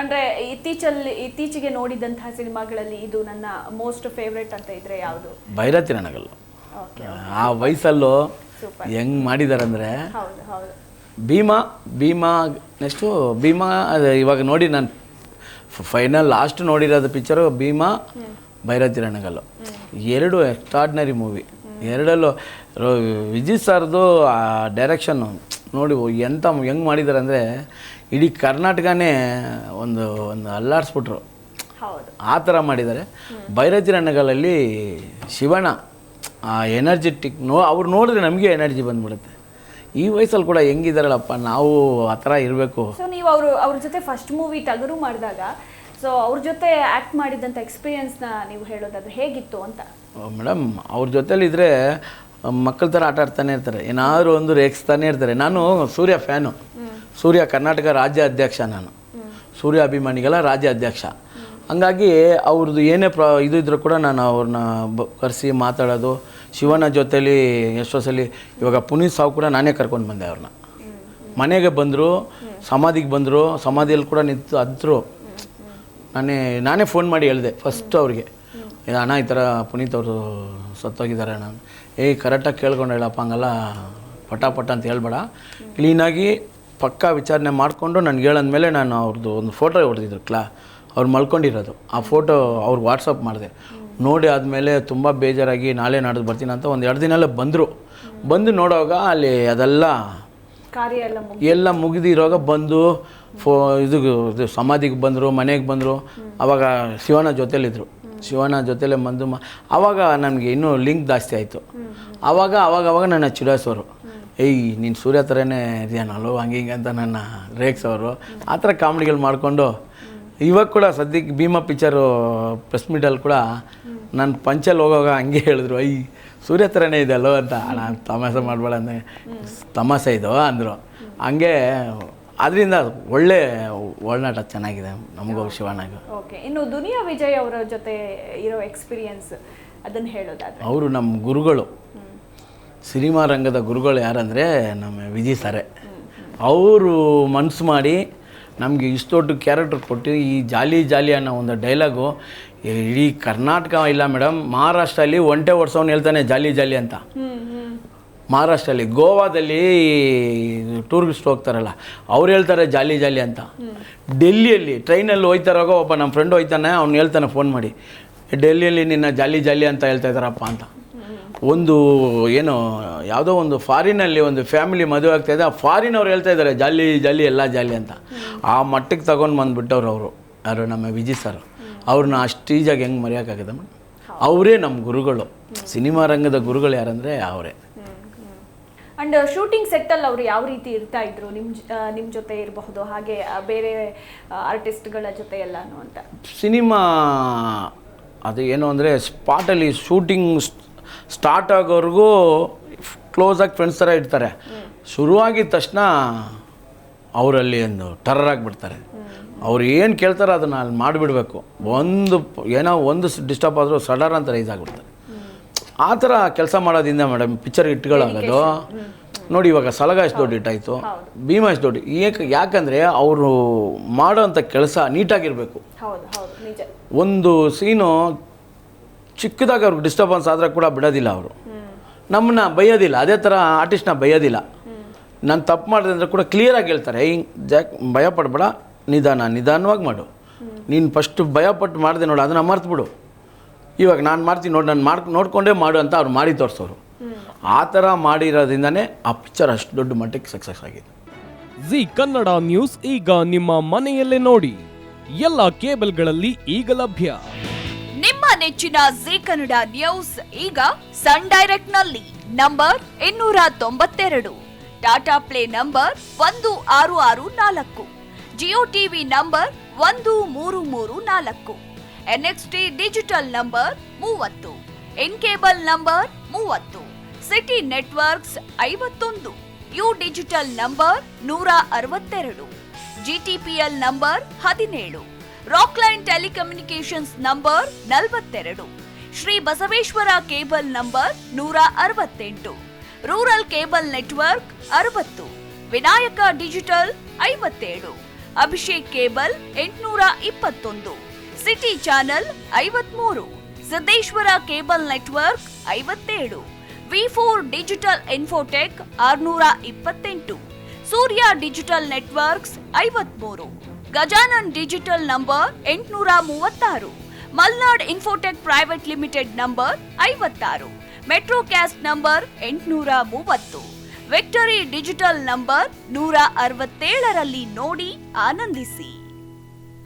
ಅಂದ್ರೆ ಇತ್ತೀಚೆಗೆ ನೋಡಿದಂತಹ ಸಿನಿಮಾಗಳಲ್ಲಿ ಇದು ನನ್ನ ಮೋಸ್ಟ್ ಫೇವ್ರೆಟ್ ಅಂತ ಇದ್ರೆ ಯಾವುದು? ಭೈರತಿ ರಣಗಲ್ಲು. ಆ ವಯಸ್ಸಲ್ಲೂ ಹೆಂಗ್ ಮಾಡಿದಾರೆ ಅಂದ್ರೆ ಭೀಮಾ ನೆಕ್ಸ್ಟು ಭೀಮಾ ಇವಾಗ ನೋಡಿ ನಾನು ಫೈನಲ್ ಲಾಸ್ಟ್ ನೋಡಿರೋದು ಪಿಕ್ಚರು ಭೀಮಾ, ಭೈರತಿ ರಣಗಲ್ಲು, ಎರಡು ಎಕ್ಸ್ಟ್ರಾರ್ಡಿನರಿ ಮೂವಿ. ಎರಡಲ್ಲೂ ವಿಜಯ್ ಸರ್ದು ಡೈರೆಕ್ಷನ್ನು ನೋಡಿ ಹೆಂಗೆ ಮಾಡಿದ್ದಾರೆ ಅಂದರೆ ಇಡೀ ಕರ್ನಾಟಕನೇ ಒಂದು ಅಲ್ಲಾಡಿಸ್ಬಿಟ್ರು, ಆ ಥರ ಮಾಡಿದ್ದಾರೆ. ಭೈರತಿ ರಣಗಲಲ್ಲಿ ಶಿವಣ್ಣ ಆ ಎನರ್ಜೆಟಿಕ್ ಅವ್ರು ನೋಡಿದ್ರೆ ನಮಗೆ ಎನರ್ಜಿ ಬಂದ್ಬಿಡುತ್ತೆ. ಈ ವಯಸ್ಸಲ್ಲಿ ಕೂಡ ಹೆಂಗಿದಾರಲ್ಲಪ್ಪ, ನಾವು ಆ ಥರ ಇರಬೇಕು. ಸೊ ನೀವು ಅವ್ರ ಜೊತೆ ಫಸ್ಟ್ ಮೂವಿ ಟಗರು ಮಾಡಿದಾಗ ಸೊ ಅವ್ರ ಜೊತೆ ಆ್ಯಕ್ಟ್ ಮಾಡಿದಂಥ ಎಕ್ಸ್ಪೀರಿಯನ್ಸ್ನ ನೀವು ಹೇಳೋದಾದ್ರೆ ಹೇಗಿತ್ತು ಅಂತ? ಮೇಡಮ್, ಅವ್ರ ಜೊತೆಲಿದ್ದರೆ ಮಕ್ಕಳ ಥರ ಆಟ ಆಡ್ತಾನೆ ಇರ್ತಾರೆ, ಏನಾದರೂ ಒಂದು ರೇಗಿಸ್ತಾನೆ ಇರ್ತಾರೆ. ನಾನು ಸೂರ್ಯ ಫ್ಯಾನು, ಸೂರ್ಯ ಕರ್ನಾಟಕ ರಾಜ್ಯ ಅಧ್ಯಕ್ಷ, ನಾನು ಸೂರ್ಯ ಅಭಿಮಾನಿಗಳ ರಾಜ್ಯ ಅಧ್ಯಕ್ಷ. ಹಂಗಾಗಿ ಅವ್ರದ್ದು ಏನೇ ಇದು ಇದ್ರೂ ಕೂಡ ನಾನು ಅವ್ರನ್ನ ಕರೆಸಿ ಮಾತಾಡೋದು. ಶಿವಣ್ಣ ಜೊತೇಲಿ ಎಷ್ಟೋ ಸಲ, ಇವಾಗ ಪುನೀತ್ ಸಾವು ಕೂಡ ನಾನೇ ಕರ್ಕೊಂಡು ಬಂದೆ ಅವ್ರನ್ನ. ಮನೆಗೆ ಬಂದರು, ಸಮಾಧಿಗೆ ಬಂದರು, ಸಮಾಧಿಯಲ್ಲಿ ಕೂಡ ನಿಂತು ಅದ್ರು. ನಾನೇ ಫೋನ್ ಮಾಡಿ ಹೇಳಿದೆ ಫಸ್ಟ್ ಅವ್ರಿಗೆ, ಅಣ್ಣ ಈ ಥರ ಪುನೀತ್ ಅವರು ಸತ್ತೋಗಿದ್ದಾರೆ ಅಣ್ಣ. ಕರೆಕ್ಟಾಗಿ ಕೇಳ್ಕೊಂಡು ಹೇಳಪ್ಪ, ಹಂಗಲ್ಲ ಪಟ ಅಂತ ಹೇಳ್ಬೇಡ, ಕ್ಲೀನಾಗಿ ಪಕ್ಕಾ ವಿಚಾರಣೆ ಮಾಡಿಕೊಂಡು ನನಗೆ ಹೇಳಂದ್ಮೇಲೆ ನಾನು ಅವ್ರದ್ದು ಒಂದು ಫೋಟೋ ಹೊಡೆದಿದ್ರು ಅವ್ರು ಮಲ್ಕೊಂಡಿರೋದು. ಆ ಫೋಟೋ ಅವ್ರಿಗೆ ವಾಟ್ಸಪ್ ಮಾಡಿದೆ. ನೋಡಿ ಆದಮೇಲೆ ತುಂಬ ಬೇಜಾರಾಗಿ ನಾಳೆ ನಾಡ್ದು ಬರ್ತೀನಿ ಅಂತ ಒಂದು 2 ದಿನಲ್ಲೇ ಬಂದು ನೋಡುವಾಗ ಅಲ್ಲಿ ಅದೆಲ್ಲ ಎಲ್ಲ ಮುಗಿದಿರೋವಾಗ ಬಂದು ಇದು ಸಮಾಧಿಗೆ ಬಂದರು, ಮನೆಗೆ ಬಂದರು. ಆವಾಗ ಶಿವಣ್ಣ ಜೊತೇಲಿದ್ದರು, ಶಿವಣ್ಣ ಜೊತೆಲೇ ಬಂದು ಆವಾಗ ನನಗೆ ಇನ್ನೂ ಲಿಂಕ್ ಜಾಸ್ತಿ ಆಯಿತು. ಆವಾಗ ನನ್ನ ಚಿಡಾಯಿಸೋರು, ನೀನು ಸೂರ್ಯ ಥರನೇ ಇದೆಯನಲ್ಲೋ ಹಂಗೆ ಅಂತ ನನ್ನ ರೇಗ್ಸೋರು. ಆ ಥರ ಕಾಮಿಡಿಗಳು ಮಾಡಿಕೊಂಡು ಇವಾಗ ಕೂಡ ಸದ್ಯಕ್ಕೆ ಭೀಮಾ ಪಿಕ್ಚರು ಪ್ರೆಸ್ ಮೀಟಲ್ಲಿ ಕೂಡ ನಾನು ಪಂಚಲ್ಲಿ ಹೋಗುವಾಗ ಹಂಗೆ ಹೇಳಿದ್ರು, ಸೂರ್ಯ ಥರನೇ ಇದೆಯಲ್ಲೋ ಅಂತ. ನಾನು ತಮಾಷೆ ಮಾಡಬೇಡ ಅಂದರೆ ತಮಾಷೆ ಇದು ಅಂದರು. ಹಂಗೆ ಅದರಿಂದ ಒಳ್ಳೆ ಒಳನಾಟ ಚೆನ್ನಾಗಿದೆ ನಮಗೂ ಶಿವಣ್ಣಗೆ. ಓಕೆ, ಇನ್ನು ದುನಿಯಾ ವಿಜಯ್ ಅವರ ಜೊತೆ ಇರೋ ಎಕ್ಸ್ಪೀರಿಯನ್ಸ್ ಅದನ್ನು ಹೇಳೋದಾದ್ರೆ? ಅವರು ನಮ್ಮ ಗುರುಗಳು, ಸಿನಿಮಾ ರಂಗದ ಗುರುಗಳು ಯಾರಂದರೆ ನಮ್ಮ ವಿಜಯ್ ಸರೆ. ಅವರು ಮನಸ್ಸು ಮಾಡಿ ನಮಗೆ ಇಷ್ಟು ದೊಡ್ಡ ಕ್ಯಾರೆಕ್ಟರ್ ಕೊಟ್ಟು ಈ ಜಾಲಿ ಅನ್ನೋ ಒಂದು ಡೈಲಾಗು ಇಡೀ ಕರ್ನಾಟಕ ಇಲ್ಲ ಮೇಡಮ್, ಮಹಾರಾಷ್ಟ್ರಲ್ಲಿ ಒಂಟೆ ಓಡಿಸೋನು ಹೇಳ್ತಾನೆ ಜಾಲಿ ಅಂತ. ಮಹಾರಾಷ್ಟ್ರಲ್ಲಿ, ಗೋವಾದಲ್ಲಿ ಟೂರಿಸ್ಟ್ ಹೋಗ್ತಾರಲ್ಲ ಅವ್ರು ಹೇಳ್ತಾರೆ ಜಾಲಿ ಅಂತ. ಡೆಲ್ಲಿಯಲ್ಲಿ ಟ್ರೈನಲ್ಲಿ ಹೋಗ್ತಾರಾಗ ಒಬ್ಬ ನಮ್ಮ ಫ್ರೆಂಡ್ ಹೋಗ್ತಾನೆ, ಅವ್ನು ಹೇಳ್ತಾನೆ ಫೋನ್ ಮಾಡಿ, ಡೆಲ್ಲಿಯಲ್ಲಿ ನಿನ್ನ ಜಾಲಿ ಅಂತ ಹೇಳ್ತಾ ಇದ್ದಾರಪ್ಪ ಅಂತ. ಒಂದು ಏನೋ ಯಾವುದೋ ಒಂದು ಫಾರಿನಲ್ಲಿ ಒಂದು ಫ್ಯಾಮಿಲಿ ಮದುವೆ ಆಗ್ತಾಯಿದೆ, ಆ ಫಾರಿನ್ ಅವ್ರು ಹೇಳ್ತಾ ಇದ್ದಾರೆ ಜಾಲಿ ಎಲ್ಲ ಜಾಲಿ ಅಂತ. ಆ ಮಟ್ಟಕ್ಕೆ ತಗೊಂಡು ಬಂದುಬಿಟ್ಟವ್ರು ಅವರು, ಯಾರು ನಮ್ಮ ವಿಜಯ್ ಸರ್. ಅವ್ರನ್ನ ಅಷ್ಟು ಈಜಾಗಿ ಹೆಂಗೆ ಮರೆಯೋಕ್ಕಾಗದ ಮೇಡಮ್? ಅವರೇ ನಮ್ಮ ಗುರುಗಳು, ಸಿನಿಮಾ ರಂಗದ ಗುರುಗಳು ಯಾರಂದರೆ ಅವರೇ. ಅಂಡ್ ಶೂಟಿಂಗ್ ಸೆಟ್ಟಲ್ಲಿ ಅವರು ಯಾವ ರೀತಿ ಇರ್ತಾ ಇದ್ರು ನಿಮ್ಮ ಜೊತೆ ಇರಬಹುದು, ಹಾಗೆ ಬೇರೆ ಆರ್ಟಿಸ್ಟ್ಗಳ ಜೊತೆ ಎಲ್ಲಾನು ಅಂತ? ಸಿನಿಮಾ ಅದು ಏನು ಅಂದರೆ ಸ್ಪಾಟಲ್ಲಿ ಶೂಟಿಂಗ್ ಸ್ಟಾರ್ಟ್ ಆಗೋವರೆಗೂ ಕ್ಲೋಸಾಗಿ ಫ್ರೆಂಡ್ಸ್ ಥರ ಇರ್ತಾರೆ. ಶುರುವಾಗಿದ್ದ ತಕ್ಷಣ ಅವರಲ್ಲಿ ಒಂದು ಟರ್ರ್ ಆಗಿಬಿಡ್ತಾರೆ. ಅವ್ರು ಏನು ಕೇಳ್ತಾರೋ ಅದನ್ನು ಅಲ್ಲಿ ಮಾಡಿಬಿಡ್ಬೇಕು. ಒಂದು ಡಿಸ್ಟರ್ಬ್ ಆದರೂ ಸಡನ್ ಅಂತ ರೈಸ್ ಆಗಿಬಿಡ್ತಾರೆ. ಆ ಥರ ಕೆಲಸ ಮಾಡೋದ್ರಿಂದ ಮೇಡಮ್ ಪಿಕ್ಚರ್ ಹಿಟ್ಗಳಾಗೋದು. ನೋಡಿ ಇವಾಗ ಸಲಗ ಎಷ್ಟು ದೊಡ್ಡ ಹಿಟ್ಟಾಯಿತು, ಭೀಮಾ ಎಷ್ಟು ದೊಡ್ಡ. ಯಾಕಂದರೆ ಅವರು ಮಾಡೋವಂಥ ಕೆಲಸ ನೀಟಾಗಿರಬೇಕು. ಒಂದು ಸೀನು ಚಿಕ್ಕದಾಗ ಅವ್ರಿಗೆ ಡಿಸ್ಟರ್ಬೆನ್ಸ್ ಆದರೆ ಕೂಡ ಬಿಡೋದಿಲ್ಲ ಅವರು, ನಮ್ಮನ್ನ ಬೈಯೋದಿಲ್ಲ. ಅದೇ ಥರ ಆರ್ಟಿಸ್ಟ್ನ ಬೈಯೋದಿಲ್ಲ. ನಾನು ತಪ್ಪು ಮಾಡಿದೆ ಅಂದರೆ ಕೂಡ ಕ್ಲಿಯರಾಗಿ ಹೇಳ್ತಾರೆ, ಹಿಂಗೆ ಭಯ ಪಡಬೇಡ, ನಿಧಾನವಾಗಿ ಮಾಡು. ನೀನು ಫಸ್ಟು ಭಯಪಟ್ಟು ಮಾಡಿದೆ ನೋಡು, ಅದನ್ನು ಮರ್ತ್ಬಿಡು. ಇವಾಗ ನಾನು ಮಾಡ್ತೀನಿ ನೋಡಿ, ನಾನು ನೋಡಿಕೊಂಡೇ ಮಾಡು ಅಂತ ಅವ್ರು ಮಾಡಿ ತೋರಿಸೋರು. ಆ ಥರ ಮಾಡಿರೋದ್ರಿಂದನೇ ಆ ಪಿಕ್ಚರ್ ಅಷ್ಟು ದೊಡ್ಡ ಮಟ್ಟಕ್ಕೆ ಸಕ್ಸಸ್ ಆಗಿದೆ. ಜಿ ಕನ್ನಡ ನ್ಯೂಸ್ ಈಗ ನಿಮ್ಮ ಮನೆಯಲ್ಲೇ ನೋಡಿ, ಎಲ್ಲ ಕೇಬಲ್ಗಳಲ್ಲಿ ಈಗ ಲಭ್ಯ. ನಿಮ್ಮ ನೆಚ್ಚಿನ ಜಿ ಕನ್ನಡ ನ್ಯೂಸ್ ಈಗ ಸನ್ ಡೈರೆಕ್ಟ್ ನಲ್ಲಿ number 292, Tata play number 1664, Jio TV number 1334, NXT digital number 30, in cable number 30, city networks 51, U digital number 162, GTPL number 17, Rockline telecommunications number 42, Shri Basaveshwara cable number 168, rural cable network 60, Vinayaka digital 57, Abhishek cable 821, city channel 53, Siddeshwara cable network 57, V4 digital Infotech 628, Surya digital networks 53, Gajanan digital number 836, Malnad infotech private limited number 56, Metrocast number 830, victory digital number 167ರಲ್ಲಿ ನೋಡಿ ಆನಂದಿಸಿ.